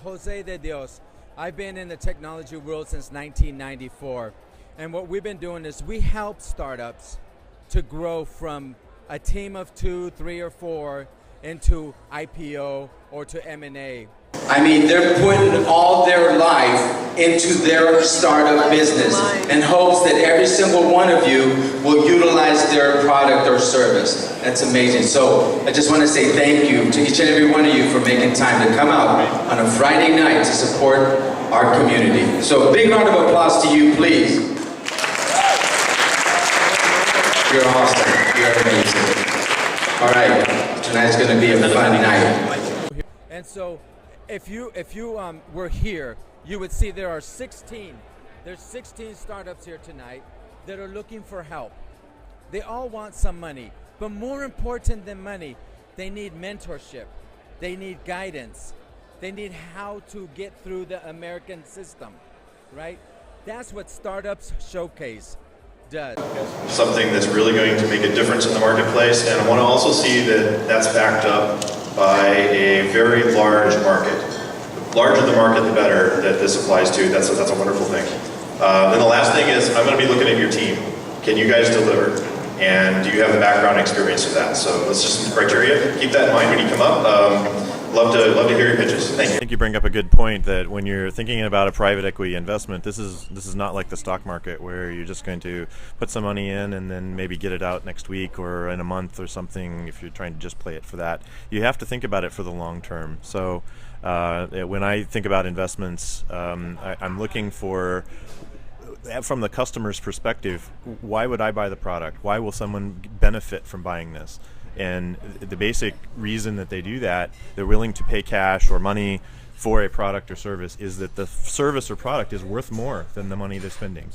Jose de Dios. I've been in the technology world since 1994. And what we've been doing is we help startups to grow from a team of 2, 3, or 4 into IPO or to M&A. I mean, they're putting all their life into their startup business in hopes that every single one of you will utilize their product or service. That's amazing. So I just want to say thank you to each and every one of you for making time to come out on a Friday night to support our community. So big round of applause to you, please. You're awesome. You're amazing. All right, tonight's going to be a fun night. And so, if you were here, you would see there's 16 startups here tonight that are looking for help. They all want some money, but more important than money, they need mentorship. They need guidance. They need how to get through the American system, right? That's what Startups Showcase does. Something that's really going to make a difference in the marketplace, and I want to also see that that's backed up by a very large market. The larger the market, the better that this applies to. That's a wonderful thing. Then the last thing is, I'm going to be looking at your team. Can you guys deliver? And do you have the background experience for that? So that's just some criteria. Keep that in mind when you come up. Love to hear your pitches. Thank you. I think you bring up a good point that when you're thinking about a private equity investment, this is not like the stock market where you're just going to put some money in and then maybe get it out next week or in a month or something if you're trying to just play it for that. You have to think about it for the long term. So when I think about investments, I'm looking for, from the customer's perspective, why would I buy the product? Why will someone benefit from buying this? And the basic reason that they do that, they're willing to pay cash or money for a product or service, is that the service or product is worth more than the money they're spending.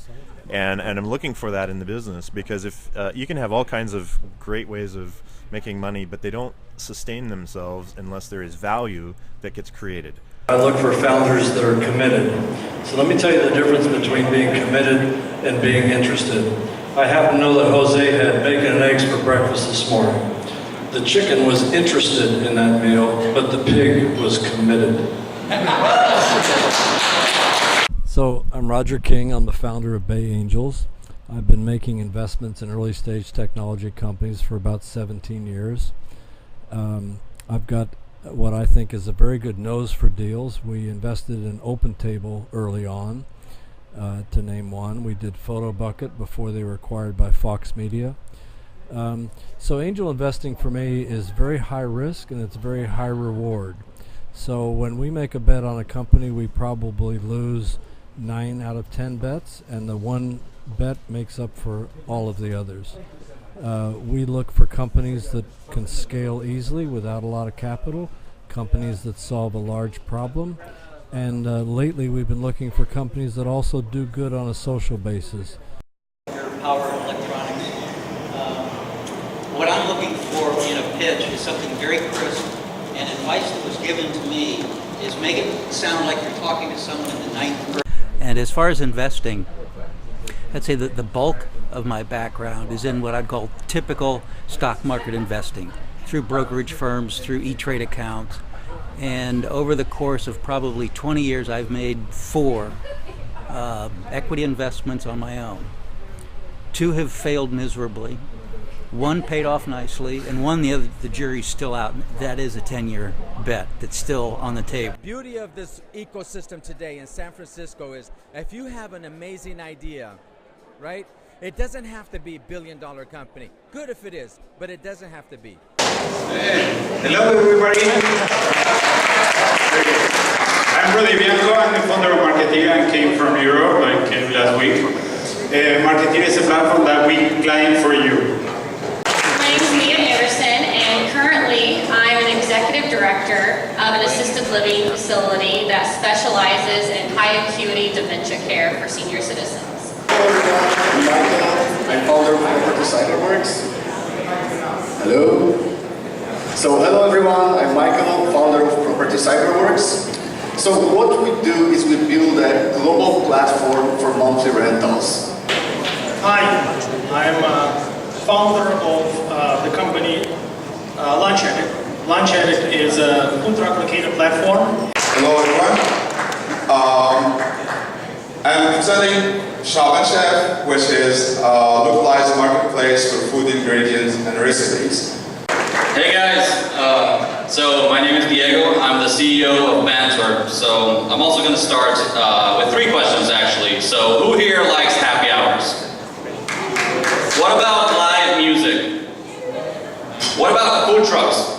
And I'm looking for that in the business, because if you can have all kinds of great ways of making money, but they don't sustain themselves unless there is value that gets created. I look for founders that are committed. So let me tell you the difference between being committed and being interested. I happen to know that Jose had bacon and eggs for breakfast this morning. The chicken was interested in that meal, but the pig was committed. So I'm Roger King. I'm the founder of Bay Angels. I've been making investments in early stage technology companies for about 17 years. I've got what I think is a very good nose for deals. We invested in OpenTable early on, to name one. We did PhotoBucket before they were acquired by Fox Media. So angel investing for me is very high risk and it's very high reward. So when we make a bet on a company, we probably lose 9 out of 10 bets, and the one bet makes up for all of the others. We look for companies that can scale easily without a lot of capital, companies that solve a large problem, and lately we've been looking for companies that also do good on a social basis. Power electronics. What I'm looking for in a pitch is something very crisp, and advice that was given to me is make it sound like you're talking to someone in the ninth grade. And as far as investing, I'd say that the bulk of my background is in what I'd call typical stock market investing, through brokerage firms, through E-Trade accounts. And over the course of probably 20 years, I've made 4 equity investments on my own. 2 have failed miserably. 1 paid off nicely, and 1, the jury's still out. That is a 10-year bet that's still on the table. The beauty of this ecosystem today in San Francisco is if you have an amazing idea, right? It doesn't have to be a billion-dollar company. Good if it is, but it doesn't have to be. Hello, everybody. I'm Rodrigo Bianco. I'm the founder of Marketeer. I came from Europe. I came last week. Marketeer is a platform that we client for you. My name is Mia Anderson, and currently I'm an executive director of an assisted living facility that specializes in high acuity dementia care for senior citizens. Hello everyone, I'm Michael. I'm founder of Property Cyberworks. Hello. So hello everyone, I'm Michael, founder of Property Cyberworks. So what we do is we build a global platform for monthly rentals. Hi, I'm founder of the company Lunch Edit. Lunch Edit is a ultra-applicated platform. Hello everyone. I'm presenting Shop and Chef, which is a localized marketplace for food ingredients and recipes. Hey guys, so my name is Diego. I'm the CEO of Banter. So I'm also going to start with 3 questions actually. So who here likes happy hours? What about live music? What about food trucks?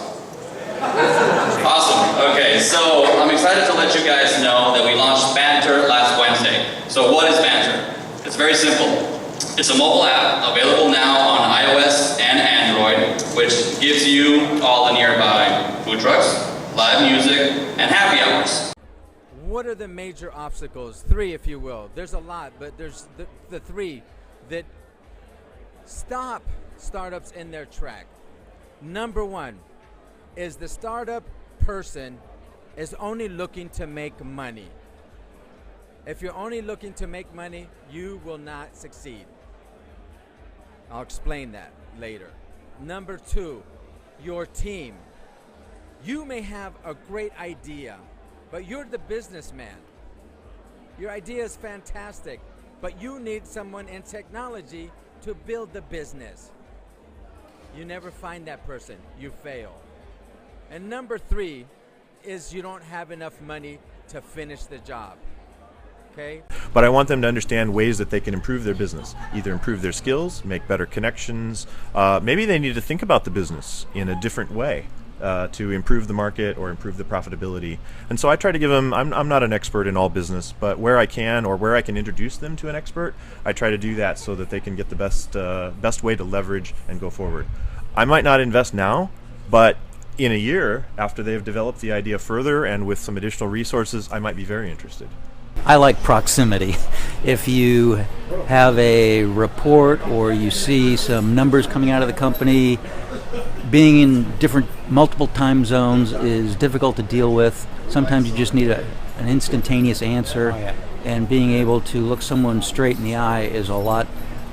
Awesome. Okay, so I'm excited to let you guys know that we launched Banter last Wednesday. So what is Banter? It's very simple. It's a mobile app available now on iOS and Android, which gives you all the nearby food trucks, live music, and happy hours. What are the major obstacles? 3, if you will. There's a lot, but there's the 3 that stop startups in their track. Number 1 is the startup person is only looking to make money. If you're only looking to make money, you will not succeed. I'll explain that later. Number 2, your team. You may have a great idea, but you're the businessman. Your idea is fantastic, but you need someone in technology to build the business. You never find that person, you fail. And number 3 is you don't have enough money to finish the job. Okay? But I want them to understand ways that they can improve their business, either improve their skills, make better connections. Maybe they need to think about the business in a different way to improve the market or improve the profitability. And so I try to give them, I'm not an expert in all business, but where I can or where I can introduce them to an expert, I try to do that so that they can get the best way to leverage and go forward. I might not invest now, but in a year, after they've developed the idea further and with some additional resources, I might be very interested. I like proximity. If you have a report or you see some numbers coming out of the company, being in multiple time zones is difficult to deal with. Sometimes you just need an instantaneous answer, and being able to look someone straight in the eye is a lot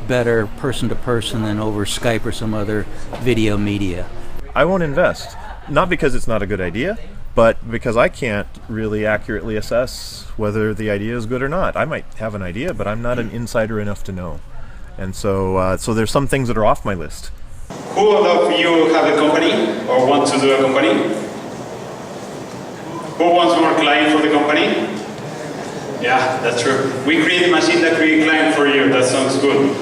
better person to person than over Skype or some other video media. I won't invest, not because it's not a good idea, but because I can't really accurately assess whether the idea is good or not. I might have an idea, but I'm not an insider enough to know. And so there's some things that are off my list. Who of you have a company or want to do a company? Who wants more client for the company? Yeah, that's true. We create a machine that creates client for you. That sounds good.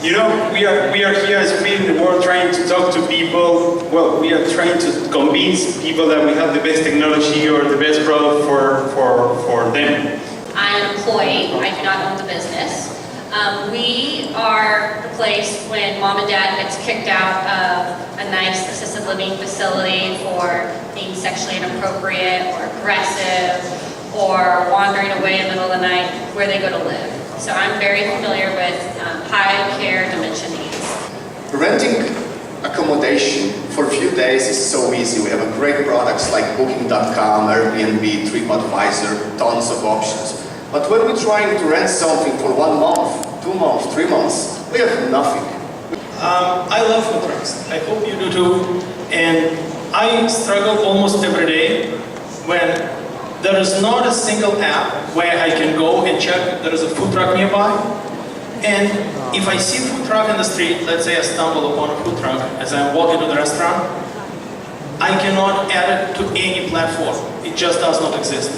You know, we are here spinning the world trying to talk to people. Well, we are trying to convince people that we have the best technology or the best product for them. I'm an employee. I do not own the business. We are the place when mom and dad gets kicked out of a nice assisted living facility for being sexually inappropriate or aggressive or wandering away in the middle of the night, where they go to live. So I'm very familiar with high care dementia needs. Renting accommodation for a few days is so easy. We have great products like Booking.com, Airbnb, TripAdvisor, tons of options. But when we're trying to rent something for 1 month, 2 months, 3 months, we have nothing. I love food trucks. I hope you do too. And I struggle almost every day when there is not a single app where I can go and check if there is a food truck nearby. And if I see a food truck in the street, let's say I stumble upon a food truck as I'm walking to the restaurant, I cannot add it to any platform. It just does not exist.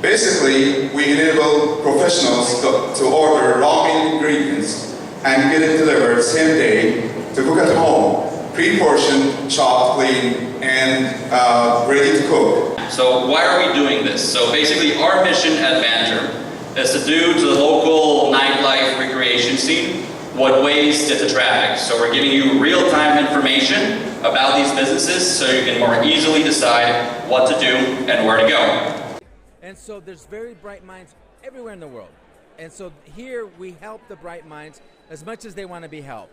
Basically, we enable professionals to order raw meat ingredients and get it delivered same day to cook at home, pre-portioned, chopped, clean, and ready to cook. So why are we doing this? So basically our mission at Banter is to do to the local nightlife recreation scene what Waze did to traffic. So we're giving you real-time information about these businesses so you can more easily decide what to do and where to go. And so there's very bright minds everywhere in the world. And so here we help the bright minds as much as they want to be helped.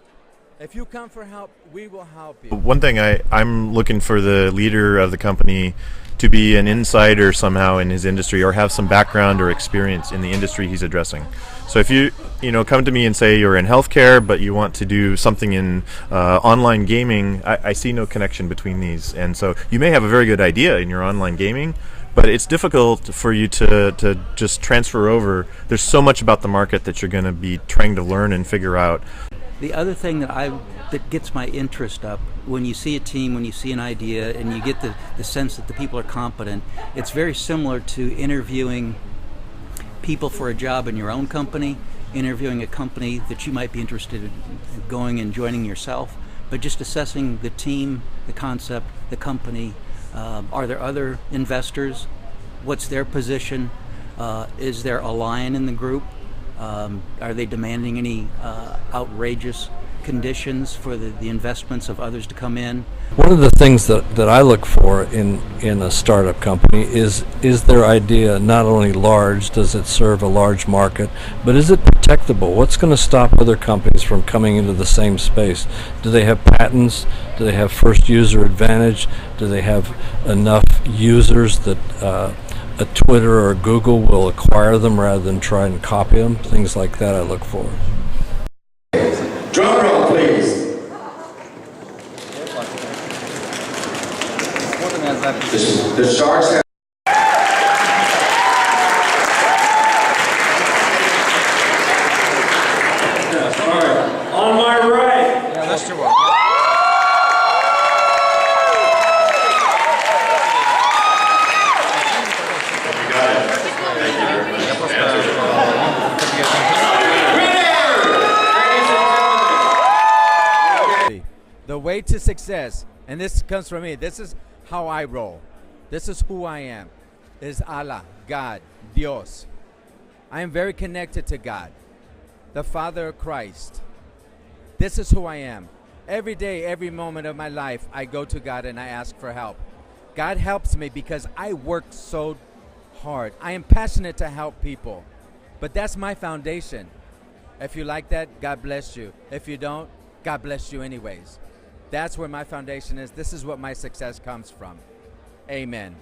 If you come for help, we will help you. One thing I'm looking for the leader of the company to be an insider somehow in his industry or have some background or experience in the industry he's addressing. So if you come to me and say you're in healthcare but you want to do something in online gaming, I see no connection between these. And so you may have a very good idea in your online gaming, but it's difficult for you to just transfer over. There's so much about the market that you're going to be trying to learn and figure out. The other thing that gets my interest up, when you see a team, when you see an idea, and you get the sense that the people are competent, it's very similar to interviewing people for a job in your own company, interviewing a company that you might be interested in going and joining yourself, but just assessing the team, the concept, the company. Are there other investors? What's their position? Is there a lion in the group? Are they demanding any outrageous conditions for the investments of others to come in? One of the things that I look for in a startup company is their idea not only large, does it serve a large market, but is it protectable? What's going to stop other companies from coming into the same space? Do they have patents? Do they have first user advantage? Do they have enough users that a Twitter or Google will acquire them rather than try and copy them? Things like that I look for. Drum roll, please. The Sharks have On my right. Yeah, let's do it. You got it. Thank you very much. The way to success, and this comes from me, this is how I roll. This is who I am. Is Allah, God, Dios. I am very connected to God, the Father of Christ. This is who I am. Every day, every moment of my life, I go to God and I ask for help. God helps me because I work so hard. I am passionate to help people, but that's my foundation. If you like that, God bless you. If you don't, God bless you anyways. That's where my foundation is. This is what my success comes from. Amen.